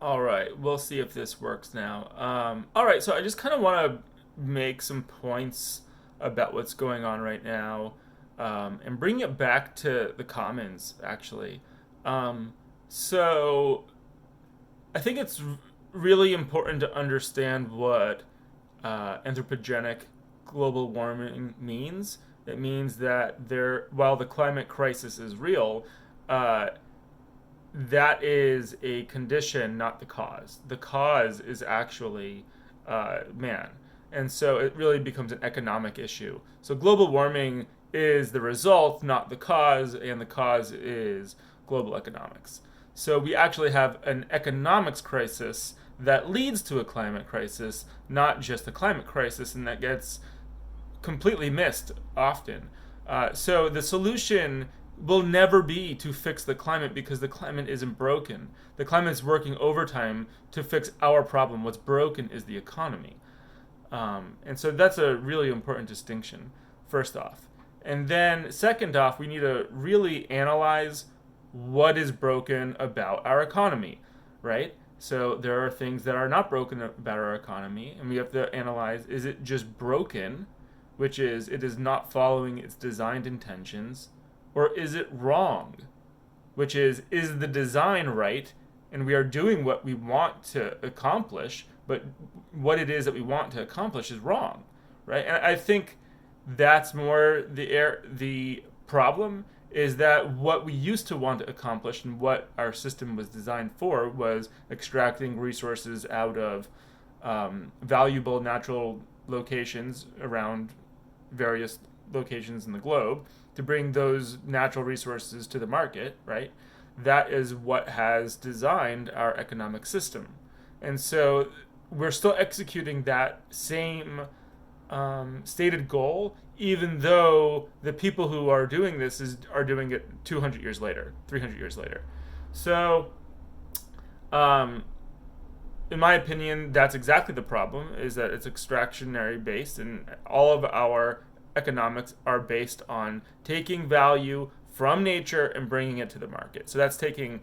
All right, we'll see if this works now. All right, so I just kind of want to make some points about what's going on right now, and bring it back to the commons, actually. Um, so I think it's really important to understand what anthropogenic global warming means. It means that while the climate crisis is real, uh, that is a condition, not the cause. The cause is actually man. And so it really becomes an economic issue. So global warming is the result, not the cause, and the cause is global economics. So we actually have an economics crisis that leads to a climate crisis, not just a climate crisis, and that gets completely missed often. So the solution will never be to fix the climate because the climate isn't broken. The climate is working overtime to fix our problem. What's broken is the economy. And so that's a really important distinction, first off. And then, second off, we need to really analyze what is broken about our economy, right? So there are things that are not broken about our economy, and we have to analyze, is it just broken, which is it is not following its designed intentions, or is it wrong, which is the design right and we are doing what we want to accomplish, but what it is that we want to accomplish is wrong, right? And I think that's more the problem is that what we used to want to accomplish and what our system was designed for was extracting resources out of valuable natural locations around various locations in the globe to bring those natural resources to the market, right? That is what has designed our economic system. And so we're still executing that same stated goal, even though the people who are doing this are doing it 200 years later, 300 years later. So, um, in my opinion, that's exactly the problem, is that it's extractionary based, and all of our economics are based on taking value from nature and bringing it to the market. So that's taking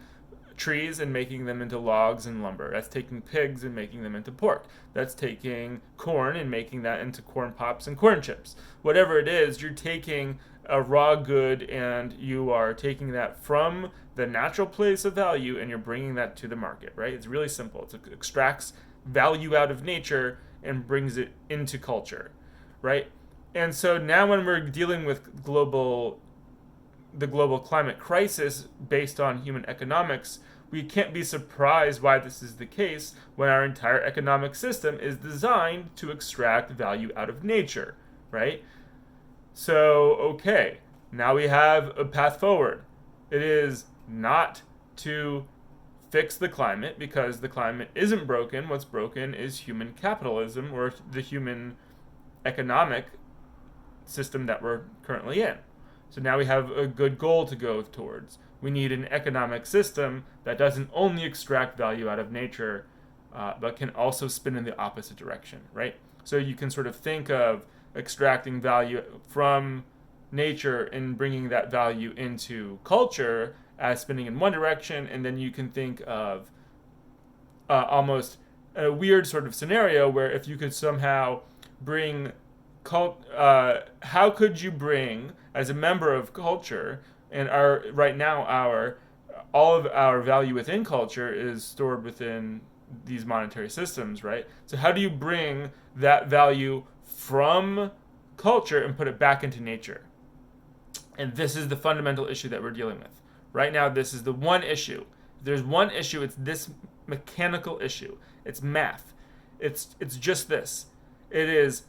trees and making them into logs and lumber. That's taking pigs and making them into pork. That's taking corn and making that into corn pops and corn chips. Whatever it is, you're taking a raw good and you are taking that from the natural place of value and you're bringing that to the market, right? It's really simple. It extracts value out of nature and brings it into culture, right? And so now when we're dealing with the global climate crisis based on human economics, we can't be surprised why this is the case when our entire economic system is designed to extract value out of nature, right? So, okay, now we have a path forward. It is not to fix the climate because the climate isn't broken. What's broken is human capitalism or the human economic system that we're currently in. So now we have a good goal to go towards. We need an economic system that doesn't only extract value out of nature, but can also spin in the opposite direction, right? So you can sort of think of extracting value from nature and bringing that value into culture as spinning in one direction, and then you can think of almost a weird sort of scenario where if you could somehow bring how could you bring as a member of culture and our right now our all of our value within culture is stored within these monetary systems, right? So how do you bring that value from culture and put it back into nature? And this is the fundamental issue that we're dealing with right now. This is the one issue. If there's one issue, it's this mechanical issue. It's math. It's just this. It is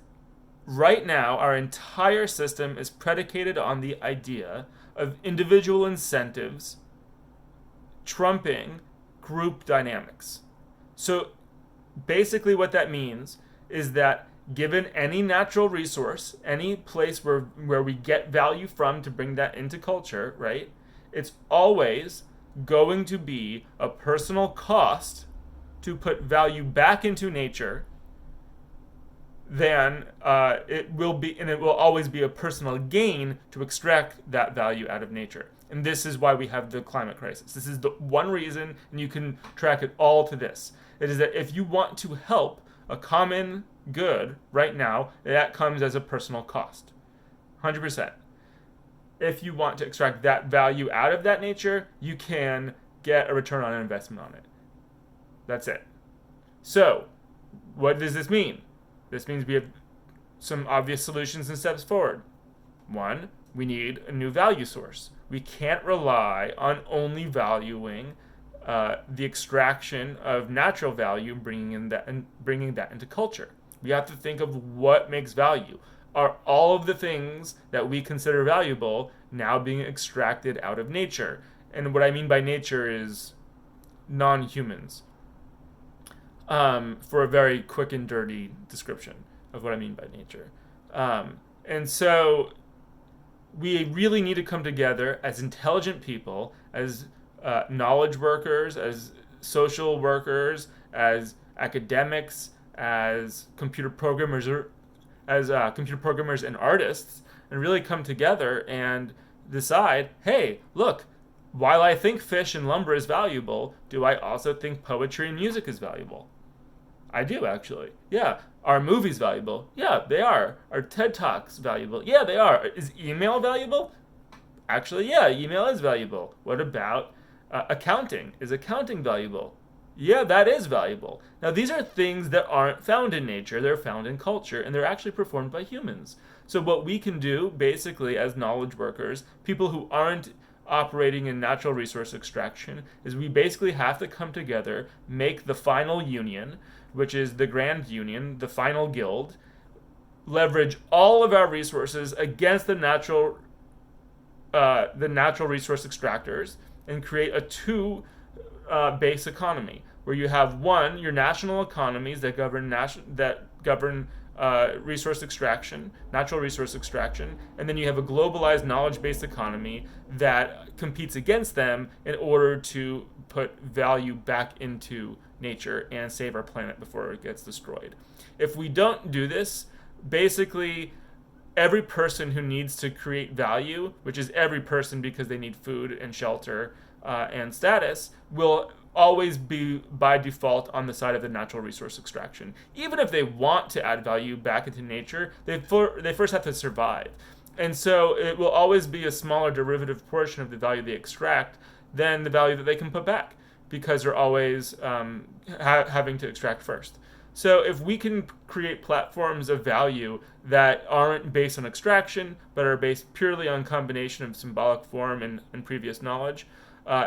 right now, our entire system is predicated on the idea of individual incentives trumping group dynamics. So basically, what that means is that given any natural resource, any place where we get value from to bring that into culture, right? It's always going to be a personal cost to put value back into nature then it will be, and it will always be a personal gain to extract that value out of nature. And this is why we have the climate crisis. This is the one reason, and you can track it all to this. It is that if you want to help a common good right now, that comes as a personal cost. 100%. If you want to extract that value out of that nature, you can get a return on investment on it. That's it. So, what does this mean? This means we have some obvious solutions and steps forward. One, we need a new value source. We can't rely on only valuing the extraction of natural value, bringing that into culture. We have to think of what makes value. Are all of the things that we consider valuable now being extracted out of nature? And what I mean by nature is non-humans. For a very quick and dirty description of what I mean by nature. And so we really need to come together as intelligent people, as knowledge workers, as social workers, as academics, as computer programmers, and artists, and really come together and decide, hey, look, while I think fish and lumber is valuable, do I also think poetry and music is valuable? I do, actually. Yeah. Are movies valuable? Yeah, they are. Are TED Talks valuable? Yeah, they are. Is email valuable? Actually, yeah, email is valuable. What about accounting? Is accounting valuable? Yeah, that is valuable. Now, these are things that aren't found in nature. They're found in culture, and they're actually performed by humans. So what we can do, basically, as knowledge workers, people who aren't operating in natural resource extraction, is we basically have to come together, make the final union, which is the grand union, the final guild, leverage all of our resources against the natural resource extractors, and create a two-base economy where you have one, your national economies that govern resource extraction, natural resource extraction, and then you have a globalized knowledge-based economy that competes against them in order to put value back into nature and save our planet before it gets destroyed. If we don't do this, basically every person who needs to create value, which is every person because they need food and shelter and status, will always be by default on the side of the natural resource extraction. Even if they want to add value back into nature, they first have to survive. And so it will always be a smaller derivative portion of the value they extract than the value that they can put back, because they're always having to extract first. So if we can create platforms of value that aren't based on extraction, but are based purely on combination of symbolic form and previous knowledge,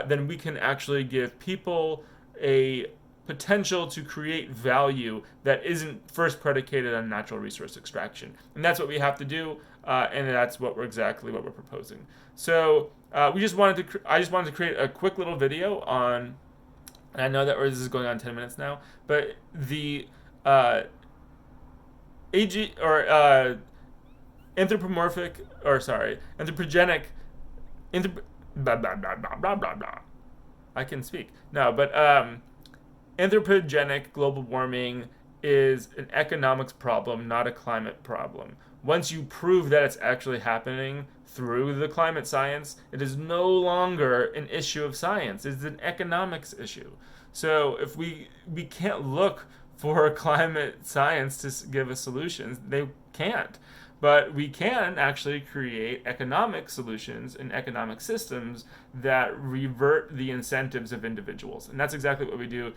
then we can actually give people a potential to create value that isn't first predicated on natural resource extraction. And that's what we have to do, and that's exactly what we're proposing. So I just wanted to create a quick little video on, and I know that this is going on 10 minutes now, but the anthropogenic blah, blah, blah, blah, blah, blah, blah. I can speak. No, but anthropogenic global warming is an economics problem, not a climate problem. Once you prove that it's actually happening through the climate science, it is no longer an issue of science. It's an economics issue. So if we can't look for climate science to give us solutions, they can't. But we can actually create economic solutions and economic systems that revert the incentives of individuals. And that's exactly what we do.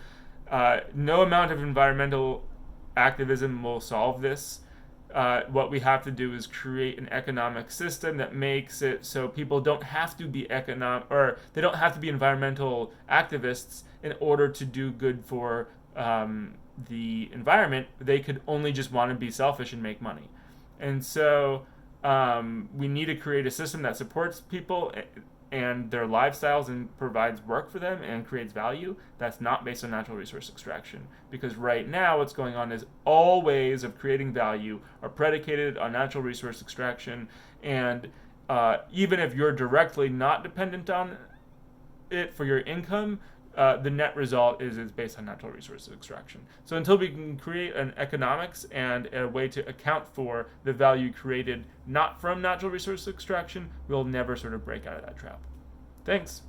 No amount of environmental activism will solve this. What we have to do is create an economic system that makes it so people don't have to be they don't have to be environmental activists in order to do good for the environment. They could only just want to be selfish and make money. And so we need to create a system that supports people and their lifestyles and provides work for them and creates value that's not based on natural resource extraction. Because right now what's going on is all ways of creating value are predicated on natural resource extraction. And even if you're directly not dependent on it for your income, the net result is it's based on natural resource extraction. So until we can create an economics and a way to account for the value created not from natural resource extraction, we'll never sort of break out of that trap. Thanks.